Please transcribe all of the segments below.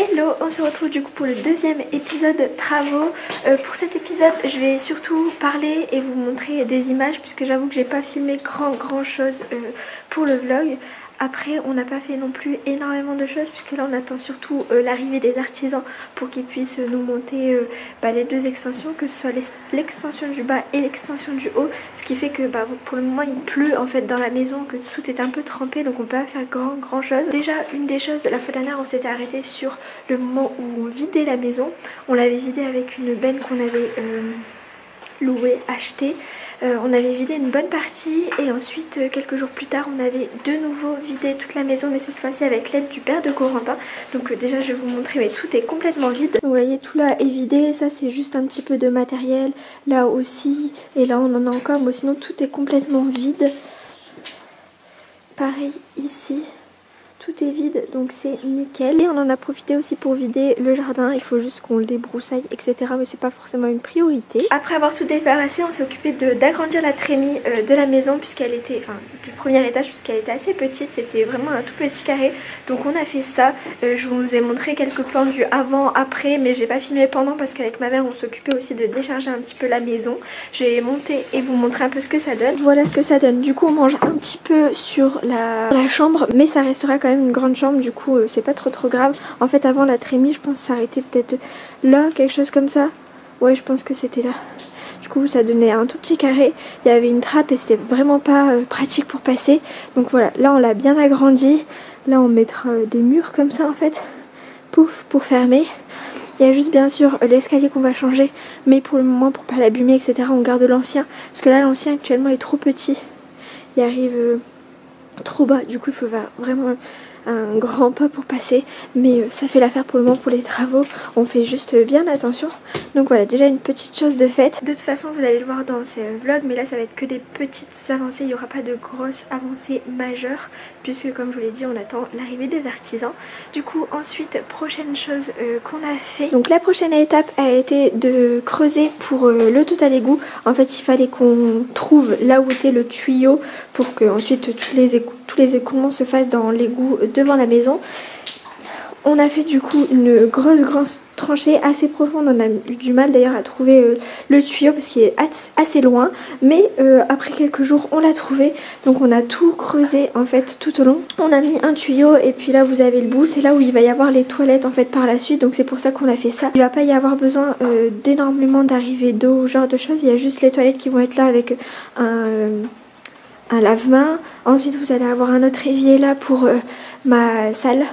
Hello, on se retrouve du coup pour le deuxième épisode travaux. Pour cet épisode je vais surtout parler et vous montrer des images puisque j'avoue que j'ai pas filmé grand chose pour le vlog. Après on n'a pas fait non plus énormément de choses puisque là on attend surtout l'arrivée des artisans pour qu'ils puissent nous monter les deux extensions, que ce soit l'extension du bas et l'extension du haut, ce qui fait que pour le moment il pleut en fait dans la maison, que tout est un peu trempé, donc on peut pas faire grand chose. Déjà une des choses, la fois dernière on s'était arrêté sur le moment où on vidait la maison. On l'avait vidée avec une benne qu'on avait louée, achetée. On avait vidé une bonne partie et ensuite quelques jours plus tard on avait de nouveau vidé toute la maison, mais cette fois-ci avec l'aide du père de Corentin. Donc déjà je vais vous montrer, mais tout est complètement vide. Vous voyez, tout là est vidé, ça c'est juste un petit peu de matériel, là aussi, et là on en a encore, mais sinon tout est complètement vide. Pareil ici. Tout est vide, donc c'est nickel. Et on en a profité aussi pour vider le jardin. Il faut juste qu'on le débroussaille, etc. Mais c'est pas forcément une priorité. Après avoir tout débarrassé, on s'est occupé d'agrandir la trémie de la maison, puisqu'elle était, enfin du premier étage, puisqu'elle était assez petite. C'était vraiment un tout petit carré. Donc on a fait ça. Je vous ai montré quelques plans du avant, après, mais j'ai pas filmé pendant parce qu'avec ma mère on s'occupait aussi de décharger un petit peu la maison. Je vais monter et vous montrer un peu ce que ça donne. Voilà ce que ça donne. Du coup on mange un petit peu sur la chambre, mais ça restera quand même une grande chambre, du coup c'est pas trop grave. En fait avant la trémie je pense s'arrêter peut-être là, quelque chose comme ça. Ouais, je pense que c'était là. Du coup ça donnait un tout petit carré, il y avait une trappe et c'était vraiment pas pratique pour passer. Donc voilà, là on l'a bien agrandi. Là on mettra des murs comme ça en fait, pouf, pour fermer. Il y a juste bien sûr l'escalier qu'on va changer, mais pour le moment pour pas l'abîmer etc on garde l'ancien, parce que là l'ancien actuellement est trop petit, il arrive trop bas, du coup il faut vraiment un grand pas pour passer, mais ça fait l'affaire pour le moment. Pour les travaux on fait juste bien attention. Donc voilà, déjà une petite chose de faite. De toute façon vous allez le voir dans ce vlog, mais là ça va être que des petites avancées, il n'y aura pas de grosses avancées majeures puisque comme je vous l'ai dit on attend l'arrivée des artisans. Du coup ensuite prochaine chose qu'on a fait, donc la prochaine étape a été de creuser pour le total égout. En fait il fallait qu'on trouve là où était le tuyau pour que ensuite tous les écoulements se fassent dans l'égout devant la maison. On a fait du coup une grosse tranchée assez profonde. On a eu du mal d'ailleurs à trouver le tuyau parce qu'il est assez loin, mais après quelques jours on l'a trouvé. Donc on a tout creusé en fait tout au long. On a mis un tuyau et puis là vous avez le bout, c'est là où il va y avoir les toilettes en fait par la suite. Donc c'est pour ça qu'on a fait ça. Il va pas y avoir besoin d'énormément d'arrivées d'eau, genre de choses. Il y a juste les toilettes qui vont être là avec un lave-main. Ensuite vous allez avoir un autre évier là pour ma salle.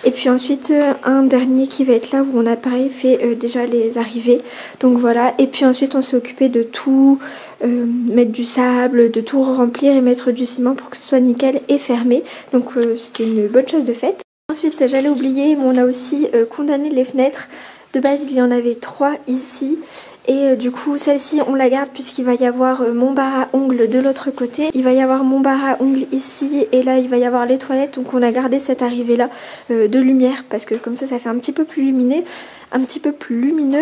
Et puis ensuite un dernier qui va être là où on a pareil fait déjà les arrivées. Donc voilà. Et puis ensuite on s'est occupé de tout mettre du sable, de tout remplir et mettre du ciment pour que ce soit nickel et fermé. Donc c'était une bonne chose de faite. Ensuite j'allais oublier, mais on a aussi condamné les fenêtres. De base il y en avait 3 ici. Et du coup celle-ci on la garde puisqu'il va y avoir mon bar à ongles de l'autre côté. Il va y avoir mon bar à ongles ici et là il va y avoir les toilettes. Donc on a gardé cette arrivée là de lumière parce que comme ça fait un petit peu plus lumineux.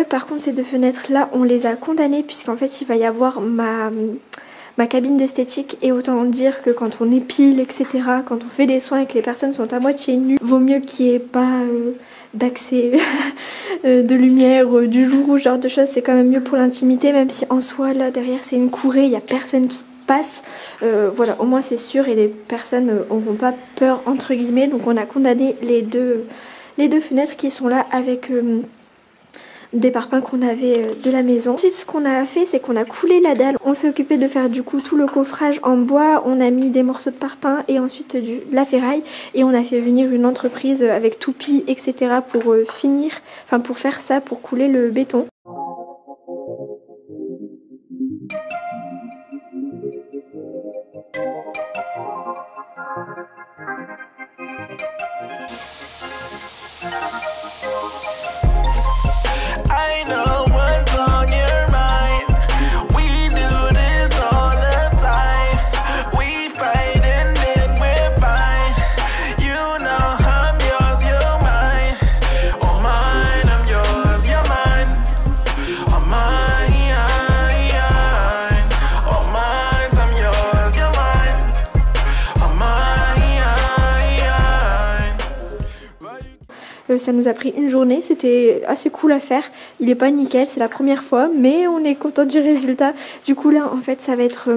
Par contre ces deux fenêtres là on les a condamnées puisqu'en fait il va y avoir ma cabine d'esthétique, et autant dire que quand on épile etc, quand on fait des soins et que les personnes sont à moitié nues, vaut mieux qu'il n'y ait pas d'accès de lumière du jour ou ce genre de choses. C'est quand même mieux pour l'intimité, même si en soi là derrière c'est une courée, il n'y a personne qui passe. Voilà, au moins c'est sûr et les personnes n'auront pas peur entre guillemets. Donc on a condamné les deux fenêtres qui sont là avec des parpaings qu'on avait de la maison. Ensuite ce qu'on a fait c'est qu'on a coulé la dalle. On s'est occupé de faire du coup tout le coffrage en bois. On a mis des morceaux de parpaing et ensuite de la ferraille, et on a fait venir une entreprise avec toupie etc pour pour faire ça, pour couler le béton. Ça nous a pris une journée, c'était assez cool à faire. Il est pas nickel, c'est la première fois, mais on est content du résultat. Du coup là en fait ça va être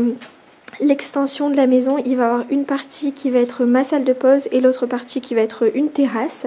l'extension de la maison. Il va y avoir une partie qui va être ma salle de pause et l'autre partie qui va être une terrasse.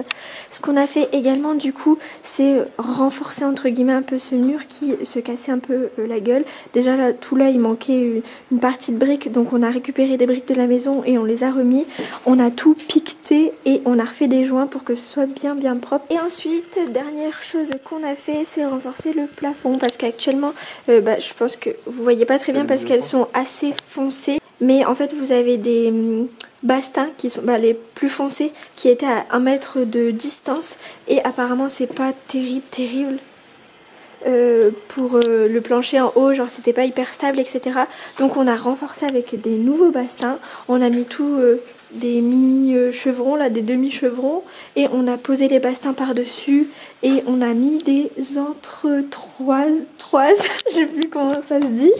Ce qu'on a fait également du coup, c'est renforcer entre guillemets un peu ce mur qui se cassait un peu la gueule. Déjà là, tout là il manquait une partie de briques, donc on a récupéré des briques de la maison et on les a remis. On a tout piqueté et on a refait des joints pour que ce soit bien propre. Et ensuite, dernière chose qu'on a fait, c'est renforcer le plafond parce qu'actuellement je pense que vous voyez pas très bien parce qu'elles sont assez foncées. Mais en fait vous avez des bastings qui sont les plus foncés qui étaient à 1 mètre de distance et apparemment c'est pas terrible pour le plancher en haut, genre c'était pas hyper stable etc. Donc on a renforcé avec des nouveaux bastings, on a mis tout des mini chevrons là, des demi chevrons, et on a posé les bastings par dessus et on a mis des entretoises, je sais plus comment ça se dit.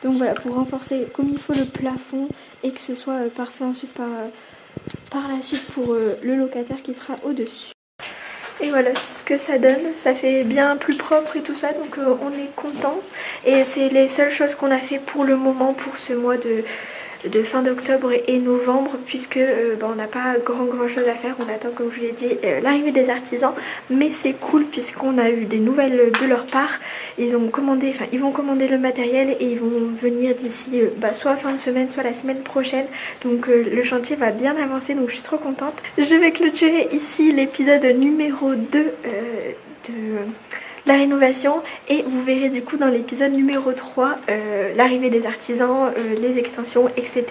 Donc voilà, pour renforcer comme il faut le plafond et que ce soit parfait ensuite par la suite pour le locataire qui sera au-dessus. Et voilà ce que ça donne, ça fait bien plus propre et tout ça, donc on est content. Et c'est les seules choses qu'on a fait pour le moment pour ce mois de fin d'octobre et novembre, puisque on n'a pas grand chose à faire. On attend, comme je vous l'ai dit, l'arrivée des artisans, mais c'est cool puisqu'on a eu des nouvelles de leur part. Ils vont commander le matériel et ils vont venir d'ici soit fin de semaine, soit la semaine prochaine. Donc le chantier va bien avancer, donc je suis trop contente. Je vais clôturer ici l'épisode numéro 2 de la rénovation et vous verrez du coup dans l'épisode numéro 3 l'arrivée des artisans, les extensions, etc.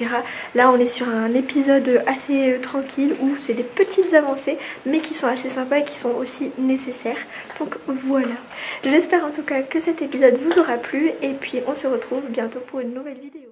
Là on est sur un épisode assez tranquille où c'est des petites avancées mais qui sont assez sympas et qui sont aussi nécessaires. Donc voilà, j'espère en tout cas que cet épisode vous aura plu et puis on se retrouve bientôt pour une nouvelle vidéo.